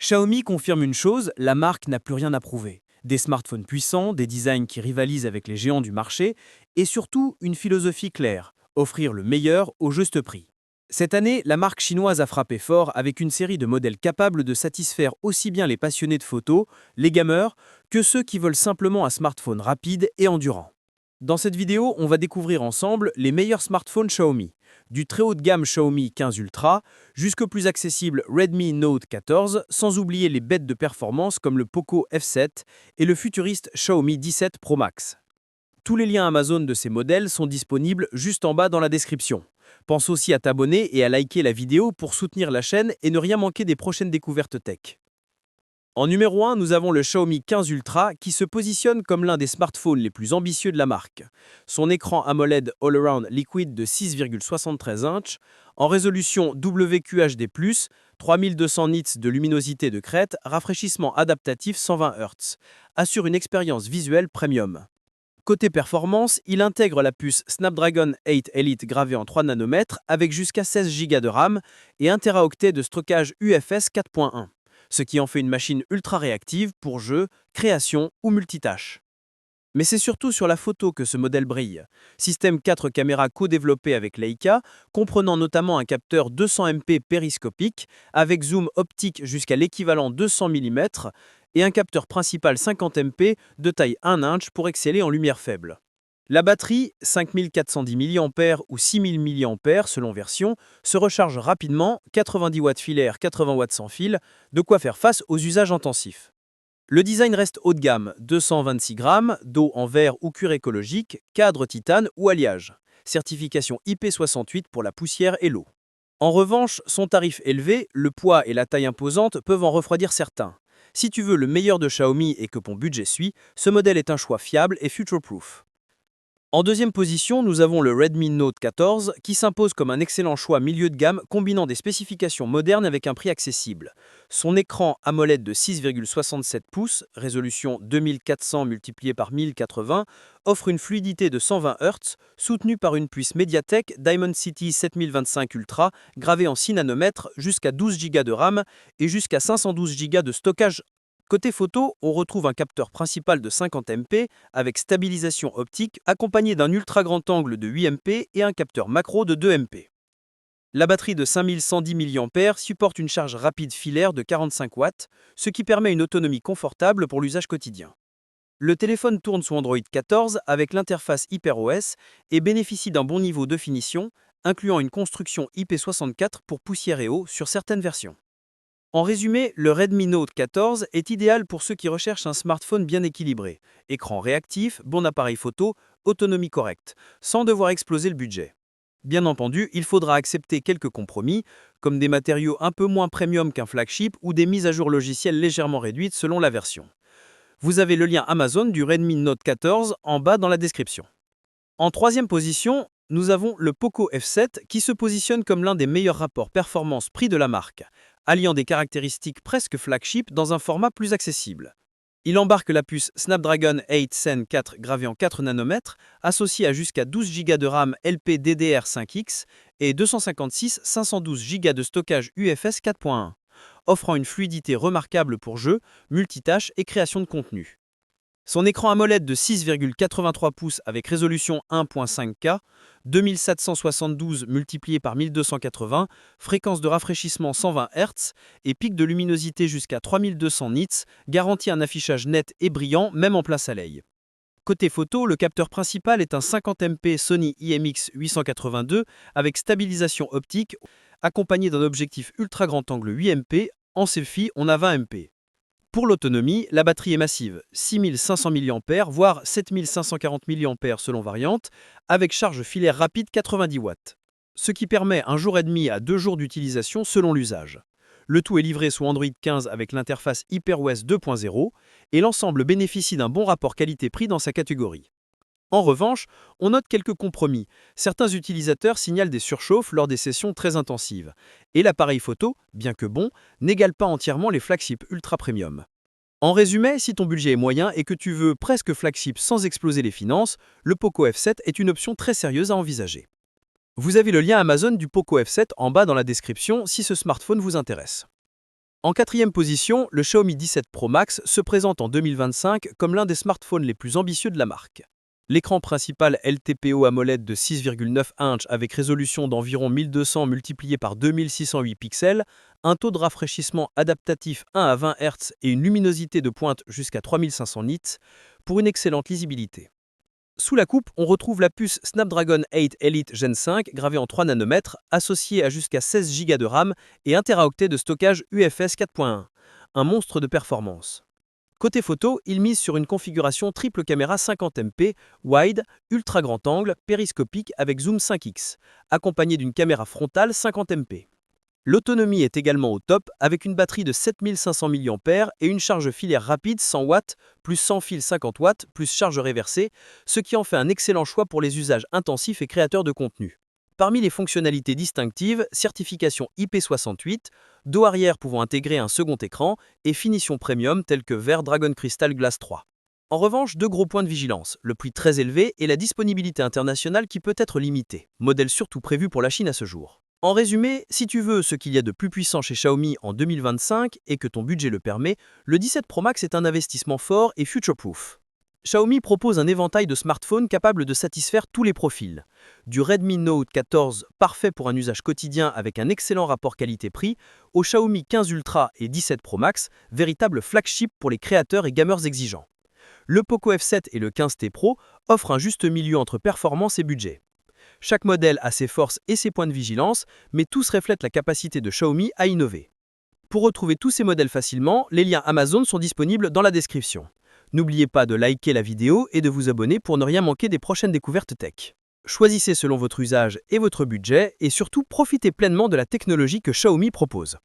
Xiaomi confirme une chose, la marque n'a plus rien à prouver. Des smartphones puissants, des designs qui rivalisent avec les géants du marché, et surtout une philosophie claire, offrir le meilleur au juste prix. Cette année, la marque chinoise a frappé fort avec une série de modèles capables de satisfaire aussi bien les passionnés de photos, les gamers, que ceux qui veulent simplement un smartphone rapide et endurant. Dans cette vidéo, on va découvrir ensemble les meilleurs smartphones Xiaomi, du très haut de gamme Xiaomi 15 Ultra jusqu'au plus accessible Redmi Note 14, sans oublier les bêtes de performance comme le Poco F7 et le futuriste Xiaomi 17 Pro Max. Tous les liens Amazon de ces modèles sont disponibles juste en bas dans la description. Pense aussi à t'abonner et à liker la vidéo pour soutenir la chaîne et ne rien manquer des prochaines découvertes tech. En numéro 1, nous avons le Xiaomi 15 Ultra qui se positionne comme l'un des smartphones les plus ambitieux de la marque. Son écran AMOLED All-Around Liquid de 6,73 inches, en résolution WQHD+, 3200 nits de luminosité de crête, rafraîchissement adaptatif 120 Hz, assure une expérience visuelle premium. Côté performance, il intègre la puce Snapdragon 8 Elite gravée en 3 nanomètres avec jusqu'à 16 Go de RAM et 1 Teraoctet de stockage UFS 4.1. Ce qui en fait une machine ultra réactive pour jeux, création ou multitâches. Mais c'est surtout sur la photo que ce modèle brille. Système 4 caméras co-développé avec Leica, comprenant notamment un capteur 200 MP périscopique avec zoom optique jusqu'à l'équivalent 200 mm et un capteur principal 50 MP de taille 1 inch pour exceller en lumière faible. La batterie, 5410 mAh ou 6000 mAh selon version, se recharge rapidement, 90 watts filaire, 80 watts sans fil, de quoi faire face aux usages intensifs. Le design reste haut de gamme, 226 grammes, dos en verre ou cuir écologique, cadre titane ou alliage. Certification IP68 pour la poussière et l'eau. En revanche, son tarif élevé, le poids et la taille imposante peuvent en refroidir certains. Si tu veux le meilleur de Xiaomi et que ton budget suit, ce modèle est un choix fiable et future-proof. En deuxième position, nous avons le Redmi Note 14 qui s'impose comme un excellent choix milieu de gamme combinant des spécifications modernes avec un prix accessible. Son écran AMOLED de 6,67 pouces, résolution 2400 multiplié par 1080, offre une fluidité de 120 Hz soutenue par une puce Mediatek Dimensity 7025 Ultra gravée en 6 nanomètres jusqu'à 12 Go de RAM et jusqu'à 512 Go de stockage. Côté photo, on retrouve un capteur principal de 50 MP avec stabilisation optique accompagné d'un ultra grand angle de 8 MP et un capteur macro de 2 MP. La batterie de 5110 mAh supporte une charge rapide filaire de 45 watts, ce qui permet une autonomie confortable pour l'usage quotidien. Le téléphone tourne sous Android 14 avec l'interface HyperOS et bénéficie d'un bon niveau de finition, incluant une construction IP64 pour poussière et eau sur certaines versions. En résumé, le Redmi Note 14 est idéal pour ceux qui recherchent un smartphone bien équilibré, écran réactif, bon appareil photo, autonomie correcte, sans devoir exploser le budget. Bien entendu, il faudra accepter quelques compromis, comme des matériaux un peu moins premium qu'un flagship ou des mises à jour logicielles légèrement réduites selon la version. Vous avez le lien Amazon du Redmi Note 14 en bas dans la description. En troisième position, nous avons le Poco F7 qui se positionne comme l'un des meilleurs rapports performance-prix de la marque, alliant des caractéristiques presque flagship dans un format plus accessible. Il embarque la puce Snapdragon 8 Zen 4 gravée en 4 nanomètres, associée à jusqu'à 12 Go de RAM LPDDR5X et 256-512 Go de stockage UFS 4.1, offrant une fluidité remarquable pour jeux, multitâches et création de contenu. Son écran AMOLED de 6,83 pouces avec résolution 1.5K, 2772 multiplié par 1280, fréquence de rafraîchissement 120 Hz et pic de luminosité jusqu'à 3200 nits garantit un affichage net et brillant même en plein soleil. Côté photo, le capteur principal est un 50 MP Sony IMX 882 avec stabilisation optique accompagné d'un objectif ultra grand angle 8 MP, en selfie on a 20 MP. Pour l'autonomie, la batterie est massive, 6500 mAh voire 7540 mAh selon variante, avec charge filaire rapide 90 watts. Ce qui permet un jour et demi à 2 jours d'utilisation selon l'usage. Le tout est livré sous Android 15 avec l'interface HyperOS 2.0 et l'ensemble bénéficie d'un bon rapport qualité-prix dans sa catégorie. En revanche, on note quelques compromis. Certains utilisateurs signalent des surchauffes lors des sessions très intensives. Et l'appareil photo, bien que bon, n'égale pas entièrement les flagships ultra premium. En résumé, si ton budget est moyen et que tu veux presque flagship sans exploser les finances, le Poco F7 est une option très sérieuse à envisager. Vous avez le lien Amazon du Poco F7 en bas dans la description si ce smartphone vous intéresse. En quatrième position, le Xiaomi 17 Pro Max se présente en 2025 comme l'un des smartphones les plus ambitieux de la marque. L'écran principal LTPO AMOLED de 6,9 inches avec résolution d'environ 1200 multiplié par 2608 pixels, un taux de rafraîchissement adaptatif 1 à 20 Hz et une luminosité de pointe jusqu'à 3500 nits pour une excellente lisibilité. Sous la coupe, on retrouve la puce Snapdragon 8 Elite Gen 5 gravée en 3 nanomètres, associée à jusqu'à 16 Go de RAM et 1 Teraoctet de stockage UFS 4.1, un monstre de performance. Côté photo, il mise sur une configuration triple caméra 50MP, wide, ultra grand angle, périscopique avec zoom 5x, accompagné d'une caméra frontale 50MP. L'autonomie est également au top avec une batterie de 7500 mAh et une charge filaire rapide 100 watts, plus 100 fil 50 watts, plus charge réversée, ce qui en fait un excellent choix pour les usages intensifs et créateurs de contenu. Parmi les fonctionnalités distinctives, certification IP68, dos arrière pouvant intégrer un second écran et finition premium telle que Vert Dragon Crystal Glass 3. En revanche, deux gros points de vigilance, le prix très élevé et la disponibilité internationale qui peut être limitée, modèle surtout prévu pour la Chine à ce jour. En résumé, si tu veux ce qu'il y a de plus puissant chez Xiaomi en 2025 et que ton budget le permet, le 17 Pro Max est un investissement fort et future-proof. Xiaomi propose un éventail de smartphones capables de satisfaire tous les profils. Du Redmi Note 14, parfait pour un usage quotidien avec un excellent rapport qualité-prix, au Xiaomi 15 Ultra et 17 Pro Max, véritable flagship pour les créateurs et gamers exigeants. Le Poco F7 et le 15T Pro offrent un juste milieu entre performance et budget. Chaque modèle a ses forces et ses points de vigilance, mais tous reflètent la capacité de Xiaomi à innover. Pour retrouver tous ces modèles facilement, les liens Amazon sont disponibles dans la description. N'oubliez pas de liker la vidéo et de vous abonner pour ne rien manquer des prochaines découvertes tech. Choisissez selon votre usage et votre budget et surtout profitez pleinement de la technologie que Xiaomi propose.